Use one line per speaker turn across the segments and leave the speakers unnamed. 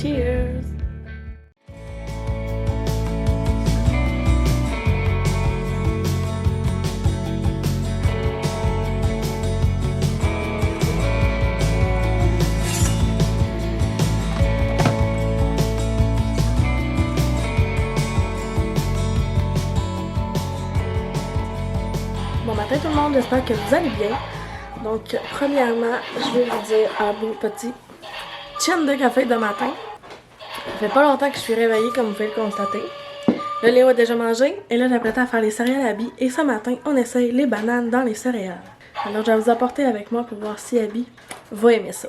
Cheers! Bon matin tout le monde, j'espère que vous allez bien. Donc premièrement, je vais vous dire un beau petit chin de café de matin. Ça fait pas longtemps que je suis réveillée comme vous pouvez le constater. Le Léo a déjà mangé et là j'apprête à faire les céréales à Abby. Et ce matin, on essaye les bananes dans les céréales. Alors je vais vous apporter avec moi pour voir si Abby va aimer ça.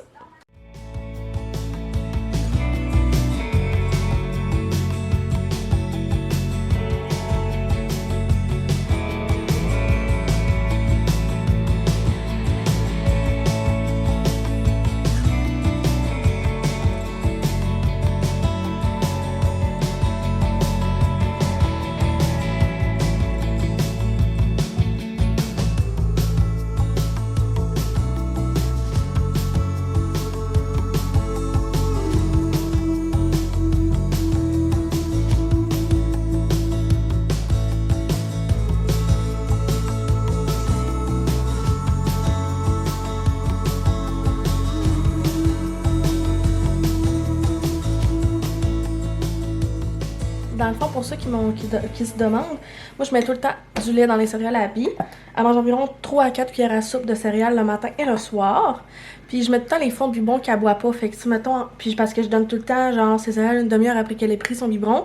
Dans le fond, pour ceux qui se demandent, moi je mets tout le temps du lait dans les céréales à Abby. Elle mange environ 3 à 4 cuillères à soupe de céréales le matin et le soir. Puis je mets tout le temps les fonds de biberon qu'elle boit pas. Fait que si mettons, puis parce que je donne tout le temps genre ces céréales une demi-heure après qu'elle ait pris son biberon.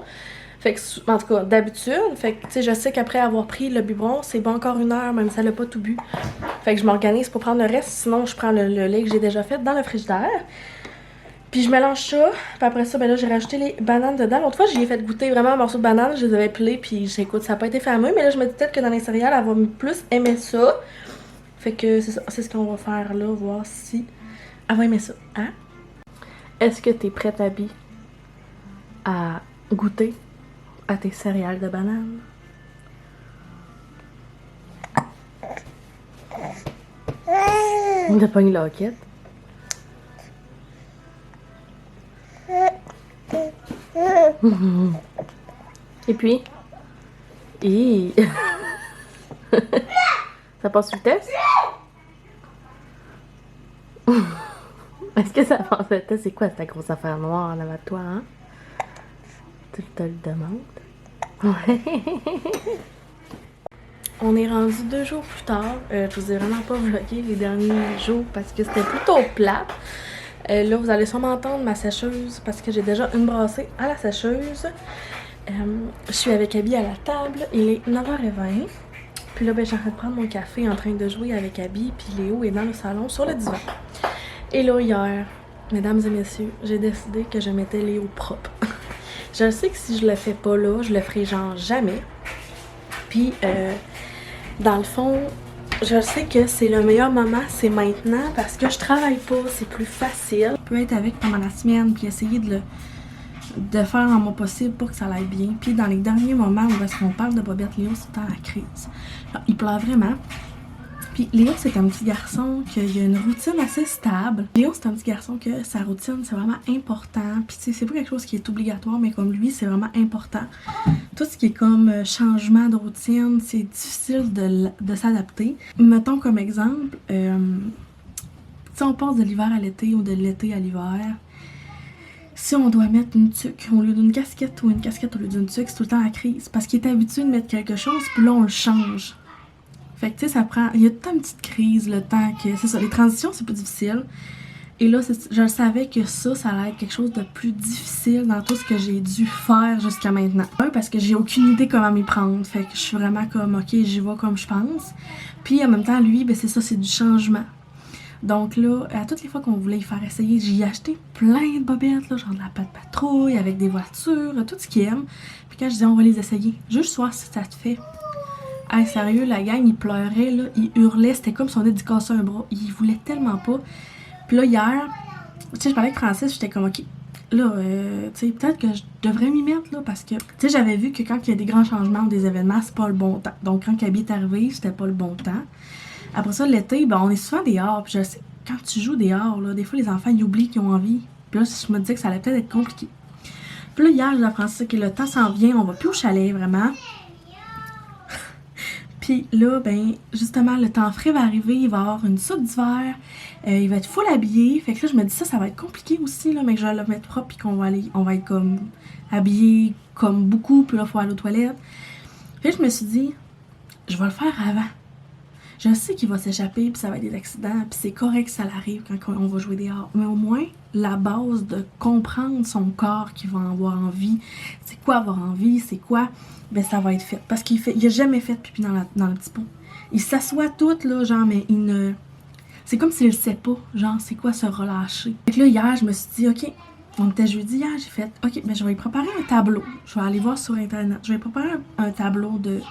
Fait que, en tout cas, d'habitude, fait que tu sais, je sais qu'après avoir pris le biberon, c'est bon encore 1 heure, même si elle n'a pas tout bu. Fait que je m'organise pour prendre le reste, sinon je prends le lait que j'ai déjà fait dans le frigidaire. Puis je mélange ça, puis après ça, ben là, j'ai rajouté les bananes dedans. L'autre fois, j'y ai fait goûter vraiment un morceau de banane, je les avais pelés, puis écoute, ça n'a pas été fameux, mais là, je me dis peut-être que dans les céréales, elle va plus aimer ça. Fait que c'est ça, c'est ce qu'on va faire là, voir si elle va aimer ça, hein? Est-ce que t'es prête, Abby, à goûter à tes céréales de banane? T'as pas une loquette? Et puis? Ça passe le test? Est-ce que ça passe le test? C'est quoi cette grosse affaire noire en avant de toi, hein? Tu te le demandes? Ouais. On est rendu 2 jours plus tard. Je vous ai vraiment pas vlogué les derniers jours parce que c'était plutôt plate. Là, vous allez sûrement entendre ma sécheuse parce que j'ai déjà une brassée à la sécheuse. Je suis avec Abby à la table. Il est 9h20. Puis là, ben, j'ai en train de prendre mon café en train de jouer avec Abby. Puis Léo est dans le salon sur le divan. Et là, hier, mesdames et messieurs, j'ai décidé que je mettais Léo propre. Je sais que si je le fais pas là, je le ferai genre jamais. Puis, dans le fond, je sais que c'est le meilleur moment, c'est maintenant, parce que je travaille pas, c'est plus facile. Je peux être avec pendant la semaine, puis essayer de faire en mon possible pour que ça aille bien. Puis dans les derniers moments où est-ce qu'on parle de Bobette, Léo, c'est tout le temps la crise. Alors, il pleure vraiment. Puis Léo, c'est un petit garçon qui a une routine assez stable. Léo, c'est un petit garçon que sa routine, c'est vraiment important. Puis tu sais, c'est pas quelque chose qui est obligatoire, mais comme lui, c'est vraiment important. Tout ce qui est comme changement de routine, c'est difficile de s'adapter. Mettons comme exemple, si on passe de l'hiver à l'été ou de l'été à l'hiver, si on doit mettre une tuque au lieu d'une casquette ou une casquette au lieu d'une tuque, c'est tout le temps la crise. Parce qu'il est habitué de mettre quelque chose, puis là, on le change. Fait que tu sais, ça prend. Il y a toute une petite crise, le temps que. C'est ça, les transitions, c'est plus difficile. Et là, je savais que ça allait être quelque chose de plus difficile dans tout ce que j'ai dû faire jusqu'à maintenant. Parce que j'ai aucune idée comment m'y prendre. Fait que je suis vraiment comme, ok, j'y vais comme je pense. Puis en même temps, lui, ben c'est ça, c'est du changement. Donc là, à toutes les fois qu'on voulait y faire essayer, j'ai acheté plein de bobettes, là, genre de la pâte patrouille, avec des voitures, tout ce qu'il aime. Puis quand je disais, on va les essayer, juste voir si ça te fait. Hey, sérieux, la gang, il pleurait, là, il hurlait, c'était comme si on avait dû casser un bras. Il voulait tellement pas. Puis là, hier, tu sais, je parlais avec Francis, j'étais comme, ok, là, tu sais, peut-être que je devrais m'y mettre, là, parce que, tu sais, j'avais vu que quand il y a des grands changements ou des événements, c'est pas le bon temps. Donc, quand Abby est arrivé, c'était pas le bon temps. Après ça, l'été, ben, on est souvent dehors, puis je sais, quand tu joues dehors, là, des fois, les enfants, ils oublient qu'ils ont envie Puis là, je me disais que ça allait peut-être être compliqué. Puis là, hier, je lui apprends ça, que le temps s'en vient, on va plus au chalet, vraiment. Puis là, ben, justement, le temps frais va arriver, il va y avoir une soupe d'hiver, il va être full habillé. Fait que là, je me dis ça va être compliqué aussi, là, mais que je vais le mettre propre, puis qu'on va aller, on va être comme habillé comme beaucoup, puis là, il faut aller aux toilettes. Puis je me suis dit, je vais le faire avant. Je sais qu'il va s'échapper, puis ça va être des accidents, puis c'est correct que ça l'arrive quand on va jouer dehors. Mais au moins, la base de comprendre son corps qui va avoir envie, c'est quoi avoir envie, c'est quoi, ben ça va être fait. Parce il a jamais fait pipi dans le petit pot. Il s'assoit tout, là, genre, mais il ne... C'est comme s'il ne sait pas, genre, c'est quoi se relâcher. Fait que là, hier, je me suis dit, OK, on était jeudi hier, j'ai fait, OK, ben je vais lui préparer un tableau. Je vais aller voir sur Internet. Je vais lui préparer un tableau de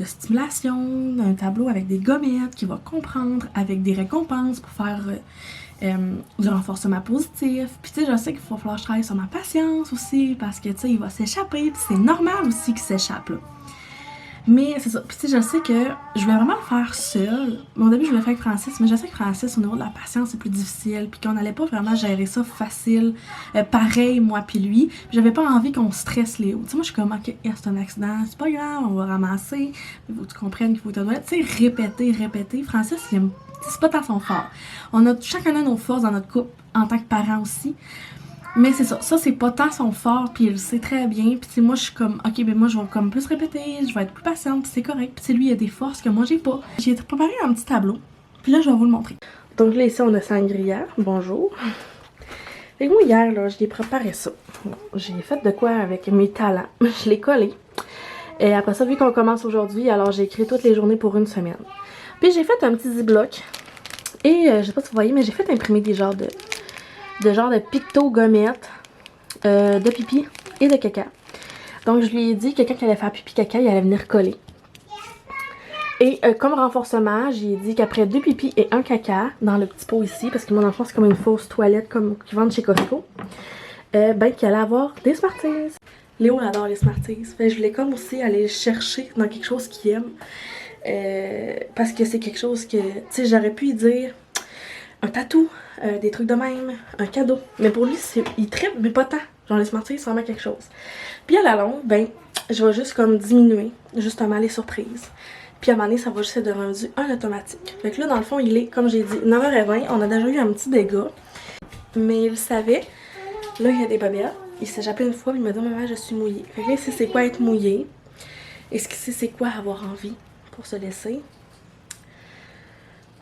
stimulation, un tableau avec des gommettes qu'il va comprendre, avec des récompenses pour faire du renforcement positif. Puis tu sais, je sais qu'il va falloir que je travaille sur ma patience aussi, parce que tu sais, il va s'échapper, puis c'est normal aussi qu'il s'échappe, là. Mais c'est ça. Puis tu sais, je sais que je voulais vraiment le faire seule. Au début, je voulais le faire avec Francis, mais je sais que Francis, au niveau de la patience, c'est plus difficile. Puis qu'on n'allait pas vraiment gérer ça facile. Pareil, moi puis lui. Puis j'avais pas envie qu'on stresse Léo. Tu sais, moi, je suis comme, OK, c'est un accident, c'est pas grave, on va ramasser. Il faut que tu comprennes qu'il faut que tu dois. Tu sais, répéter. Francis, c'est pas tant son fort. On a chacun de nos forces dans notre couple, en tant que parents aussi. Mais c'est ça, c'est pas tant son fort, puis il le sait très bien, puis moi je suis comme, ok, ben moi je vais comme plus répéter, je vais être plus patiente, puis c'est correct, puis lui il a des forces que moi j'ai pas. J'ai préparé un petit tableau, puis là je vais vous le montrer. Donc là ici on a Sangria, bonjour. Et moi hier là, je l'ai préparé ça. Bon, j'ai fait de quoi avec mes talents, je l'ai collé. Et après ça, vu qu'on commence aujourd'hui, alors j'ai écrit toutes les journées pour une semaine. Puis j'ai fait un petit ziploc, et je sais pas si vous voyez, mais j'ai fait imprimer des genres de picto gommettes de pipi et de caca. Donc je lui ai dit que quand il allait faire pipi caca, il allait venir coller. Et comme renforcement, j'ai dit qu'après 2 pipis et 1 caca dans le petit pot ici, parce que mon enfant c'est comme une fausse toilette comme qu'ils vendent chez Costco, ben qu'il allait avoir des Smarties. Léo adore les Smarties. Fait que je voulais comme aussi aller chercher dans quelque chose qu'il aime. Parce que c'est quelque chose que, tu sais, j'aurais pu lui dire un tatou, des trucs de même, un cadeau. Mais pour lui, il tripe, mais pas tant. Genre les Smarties, c'est vraiment quelque chose. Puis à la longue, ben, je vais juste comme diminuer, justement, les surprises. Puis à un moment donné, ça va juste être rendu un automatique. Fait que là, dans le fond, il est, comme j'ai dit, 9h20. On a déjà eu un petit dégât. Mais il savait. Là, il y a des bobettes. Il s'est jappé une fois, puis il m'a dit, maman, je suis mouillée. Fait que là, il sait c'est quoi être mouillé. Est-ce qu'il sait c'est quoi avoir envie pour se laisser.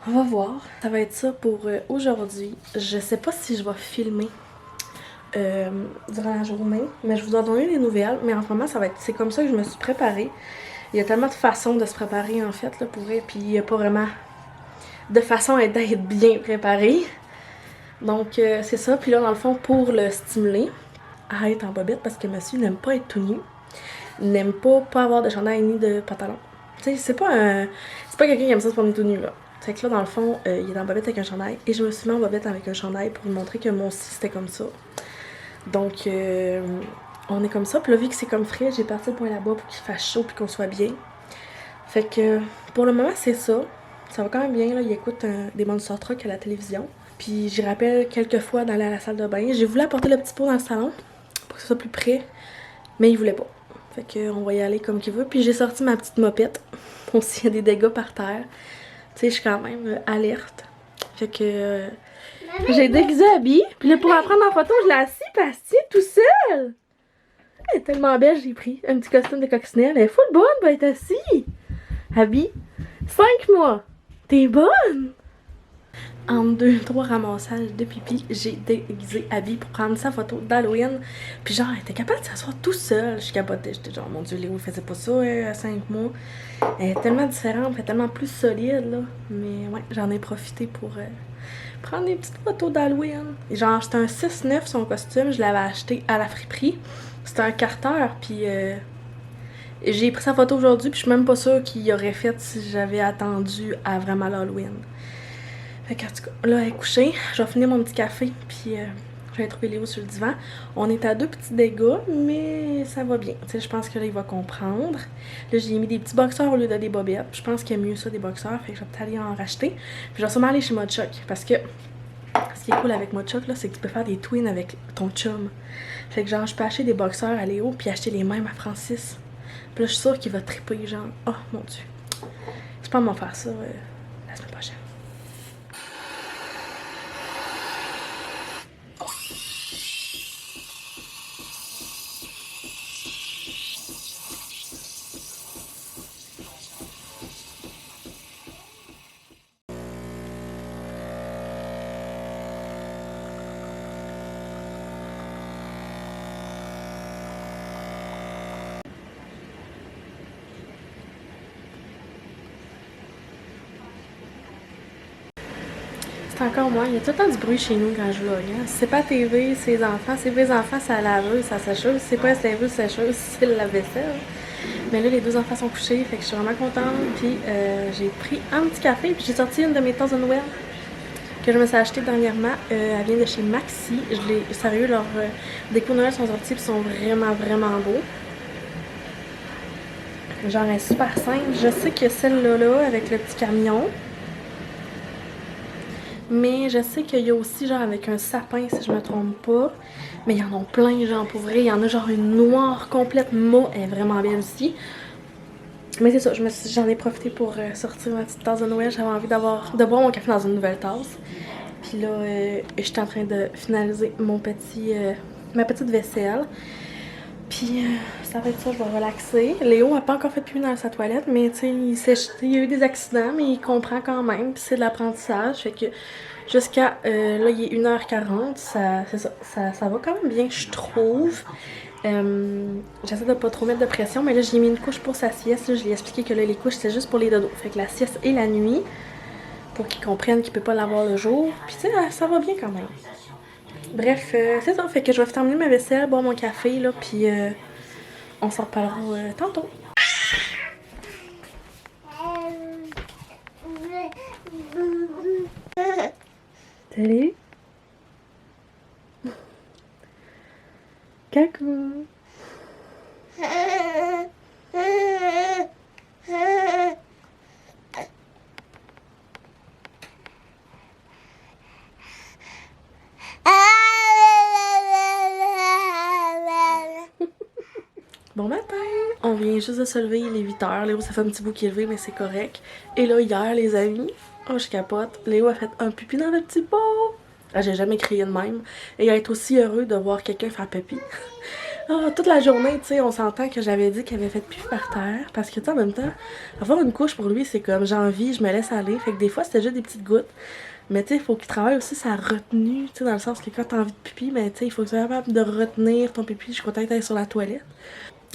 On va voir. Ça va être ça pour aujourd'hui. Je sais pas si je vais filmer durant la journée, mais je vous en donne des nouvelles. Mais en ce moment, c'est comme ça que je me suis préparée. Il y a tellement de façons de se préparer en fait, là, pour vrai. Puis il n'y a pas vraiment de façon d'être bien préparé. Donc c'est ça. Puis là, dans le fond, pour le stimuler à être en bobette, parce que monsieur n'aime pas être tout nu. N'aime pas avoir de chandail ni de pantalon. Tu sais, c'est pas quelqu'un qui aime ça se promener tout nu, là. Fait que là, dans le fond, il est en bobette avec un chandail. Et je me suis mis en bobette avec un chandail pour lui montrer que moi aussi, c'était comme ça. Donc, on est comme ça. Puis là, vu que c'est comme frais, j'ai parti le point là-bas pour qu'il fasse chaud puis qu'on soit bien. Fait que, pour le moment, c'est ça. Ça va quand même bien, là. Il écoute des Monster Truck à la télévision. Puis, j'y rappelle quelques fois d'aller à la salle de bain. J'ai voulu apporter le petit pot dans le salon pour que ce soit plus près. Mais il voulait pas. Fait que, on va y aller comme qu'il veut. Puis, j'ai sorti ma petite mopette. Bon, s'il y a des dégâts par terre. Tu sais, je suis quand même alerte. Fait que j'ai déguisé Abby. Puis là, pour la prendre en photo, je l'ai assis pastis tout seul. Elle est tellement belle, j'ai pris un petit costume de coccinelle. Elle est full bonne pour être assise. Abby, 5 mois. T'es bonne? En 2-3 ramassages de pipi, j'ai déguisé Abby pour prendre sa photo d'Halloween. Puis genre, elle était capable de s'asseoir tout seul. Je capotais. J'étais genre, mon Dieu, Léo, il faisait pas ça à 5 mois. Elle est tellement différente, elle est tellement plus solide, là. Mais ouais, j'en ai profité pour prendre des petites photos d'Halloween. Genre, c'était un 6-9 son costume. Je l'avais acheté à la friperie. C'était un Carter, puis j'ai pris sa photo aujourd'hui, puis je suis même pas sûre qu'il aurait fait si j'avais attendu à vraiment l'Halloween. Fait qu'en tout cas, là, elle est couchée. Je vais finir mon petit café, puis je vais trouver Léo sur le divan. On est à 2 petits dégâts, mais ça va bien. Tu sais, je pense que là, il va comprendre. Là, j'ai mis des petits boxeurs au lieu de des bobettes. Je pense qu'il y a mieux ça, des boxeurs. Fait que je vais peut-être aller en racheter. Puis je vais sûrement aller chez Mod Choc, parce que Ce qui est cool avec Mochuk, là, c'est que tu peux faire des twins avec ton chum. Fait que genre, je peux acheter des boxeurs à Léo puis acheter les mêmes à Francis. Puis là, je suis sûre qu'il va triper, genre, oh mon dieu. Je pense m'en faire ça la semaine prochaine. C'est encore moi, il y a tout le temps du bruit chez nous quand je vlog. Hein. C'est pas TV, c'est les enfants, c'est les enfants, c'est la laveuse, c'est la sécheuse, c'est pas la laveuse, sécheuse, c'est la vaisselle. Mais là, les deux enfants sont couchés, fait que je suis vraiment contente. Puis j'ai pris un petit café, puis j'ai sorti une de mes tasses de Noël que je me suis achetée dernièrement. Elle vient de chez Maxi. Sérieux, leurs déco Noël sont sortis, puis sont vraiment, vraiment beaux. Genre, elle est super simple. Je sais que celle-là, avec le petit camion. Mais je sais qu'il y a aussi genre avec un sapin si je me trompe pas. Mais il y en a plein genre pour vrai. Il y en a genre une noire complète mauve. Elle est vraiment belle aussi. Mais c'est ça, j'en ai profité pour sortir ma petite tasse de Noël. J'avais envie de boire mon café dans une nouvelle tasse. Puis là, j'étais en train de finaliser ma petite vaisselle. Puis ça va être ça, je vais relaxer. Léo n'a pas encore fait pipi dans sa toilette, mais tu sais, il y a eu des accidents, mais il comprend quand même. Puis c'est de l'apprentissage, fait que jusqu'à, là, il est 1h40, ça va quand même bien, je trouve. J'essaie de pas trop mettre de pression, mais là, j'ai mis une couche pour sa sieste. Là, je lui ai expliqué que là, les couches, c'est juste pour les dodos. Fait que la sieste et la nuit, pour qu'il comprenne qu'il peut pas l'avoir le jour. Puis tu sais, ça va bien quand même. Bref, c'est ça. Fait que je vais terminer ma vaisselle, boire mon café, là, puis on s'en reparlera tantôt. Salut. Coucou. Bon matin! On vient juste de se lever, il est 8h. Léo, ça fait un petit bout qu'il est levé, mais c'est correct. Et là, hier, les amis, oh, je capote. Léo a fait un pipi dans le petit pot. Ah, j'ai jamais crié de même. Et être aussi heureux de voir quelqu'un faire pipi. Ah, toute la journée, tu sais, on s'entend que j'avais dit qu'il avait fait pipi par terre. Parce que, tu sais, en même temps, avoir une couche pour lui, c'est comme j'ai envie, je me laisse aller. Fait que des fois, c'était juste des petites gouttes. Mais tu sais, il faut qu'il travaille aussi sa retenue, tu sais, dans le sens que quand t'as envie de pipi, mais tu sais, il faut que tu sois capable de retenir ton pipi. Je suis contente d'être sur la toilette.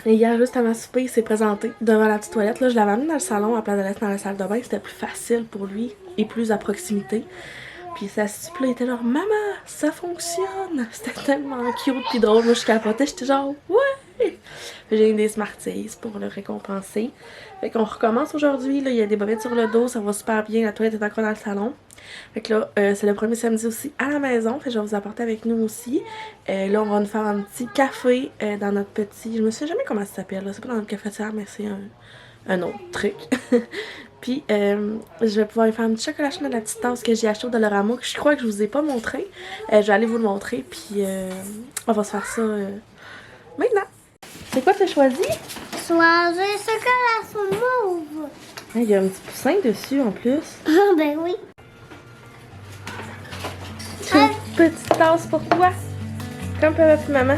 Et hier, juste avant souper, il s'est présenté devant la petite toilette. Là, je l'avais amené dans le salon à place de l'être dans la salle de bain. C'était plus facile pour lui et plus à proximité. Puis ça se il était genre, maman, ça fonctionne! C'était tellement cute pis drôle. Moi, je capotais, j'étais genre, ouais! J'ai eu des Smarties pour le récompenser. Fait qu'on recommence aujourd'hui. Là, il y a des bobettes sur le dos, ça va super bien. La toilette est encore dans le salon. Fait que là, c'est le premier samedi aussi à la maison. Fait que je vais vous apporter avec nous aussi. Là, on va nous faire un petit café dans notre petit... Je me souviens jamais comment ça s'appelle. C'est pas dans notre cafetière, mais c'est un autre truc. Puis, je vais pouvoir lui faire un petit chocolat chaud dans la petite tasse que j'ai acheté au Dollarama, que je crois que je vous ai pas montré. Je vais aller vous le montrer, puis on va se faire ça maintenant. C'est quoi tu as choisi?
Choisir chocolat sur mauve.
Il y a un petit poussin dessus en plus.
Ah ben oui.
Une petite tasse pour toi. Comme papa et maman.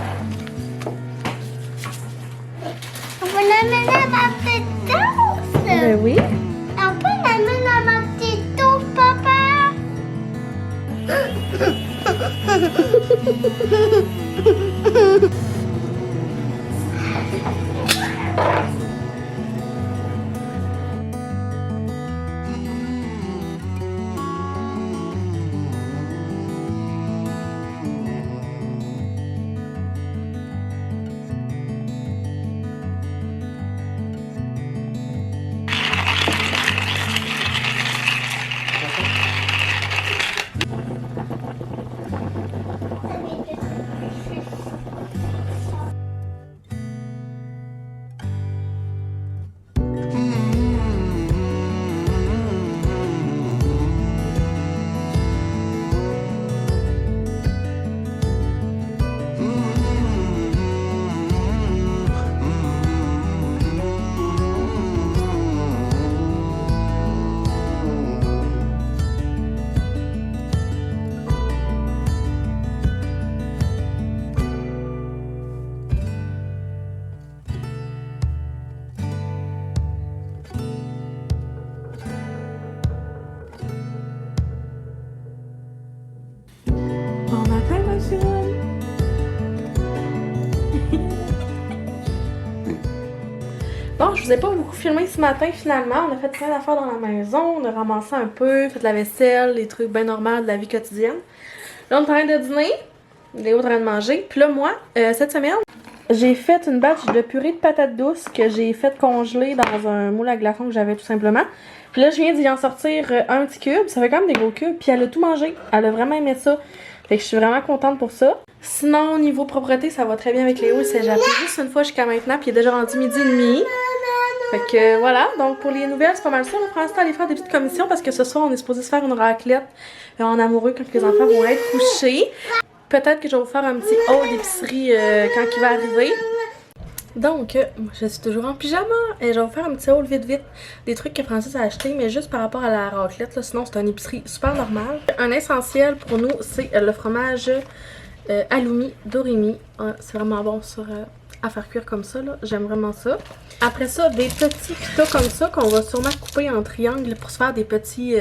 On peut l'amener dans ma petite tasse.
Ben oui.
On peut l'amener dans ma petite tasse, papa.
vous ai pas beaucoup filmé ce matin finalement. On a fait plein d'affaires dans la maison, on a ramassé un peu, fait de la vaisselle, les trucs bien normaux de la vie quotidienne. Là, on est en train de dîner, Léo est en train de manger. Puis là, moi, cette semaine, j'ai fait une batch de purée de patates douces que j'ai fait congeler dans un moule à glaçons que j'avais tout simplement. Puis là, je viens d'y en sortir un petit cube. Ça fait quand même des gros cubes. Puis elle a tout mangé. Elle a vraiment aimé ça. Fait que je suis vraiment contente pour ça. Sinon, au niveau propreté, ça va très bien avec Léo. Il s'est jappé juste une fois jusqu'à maintenant. Puis il est déjà rendu 12h30. Fait que voilà. Donc pour les nouvelles, c'est pas mal ça. On va pour l'instant aller faire des petites commissions parce que ce soir, on est supposé se faire une raclette en amoureux quand les enfants vont être couchés. Peut-être que je vais vous faire un petit haul d'épicerie quand il va arriver. Donc, je suis toujours en pyjama et je vais vous faire un petit haul vite des trucs que Francis a acheté, mais juste par rapport à la raclette, là, sinon c'est une épicerie super normale. Un essentiel pour nous, c'est le fromage halloumi d'Orimi. C'est vraiment bon sur à faire cuire comme ça, là. J'aime vraiment ça. Après ça, des petits pitas comme ça qu'on va sûrement couper en triangle pour se faire des petites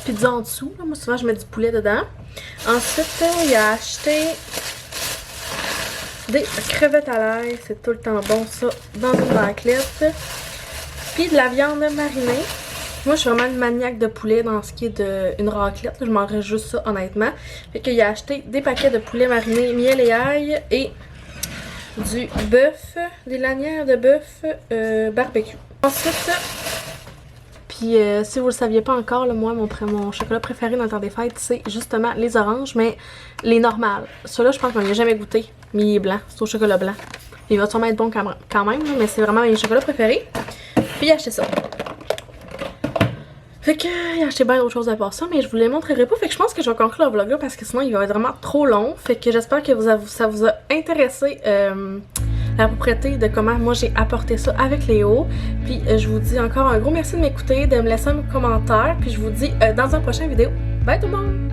pizzas en dessous. Là. Moi, souvent, je mets du poulet dedans. Ensuite, il a acheté des crevettes à l'ail, c'est tout le temps bon ça, dans une raclette. Puis de la viande marinée. Moi, je suis vraiment une maniaque de poulet dans ce qui est une raclette. Je mangerais juste ça, honnêtement. Fait qu'il a acheté des paquets de poulet mariné, miel et ail et du bœuf, des lanières de bœuf barbecue. Ensuite, puis si vous le saviez pas encore, là, moi, mon chocolat préféré dans le temps des fêtes, c'est justement les oranges, mais les normales. Ceux-là, je pense qu'on n'y a jamais goûté. Mais il est blanc, c'est au chocolat blanc. Il va sûrement être bon quand même, mais c'est vraiment mes chocolats préférés. Puis il a acheté ça. Fait que il a acheté bien d'autres choses à part ça, mais je vous les montrerai pas. Fait que je pense que je vais conclure le vlog là parce que sinon il va être vraiment trop long. Fait que j'espère que ça vous a intéressé la propriété de comment moi j'ai apporté ça avec Léo. Puis je vous dis encore un gros merci de m'écouter, de me laisser un commentaire. Puis je vous dis dans une prochaine vidéo. Bye tout le monde!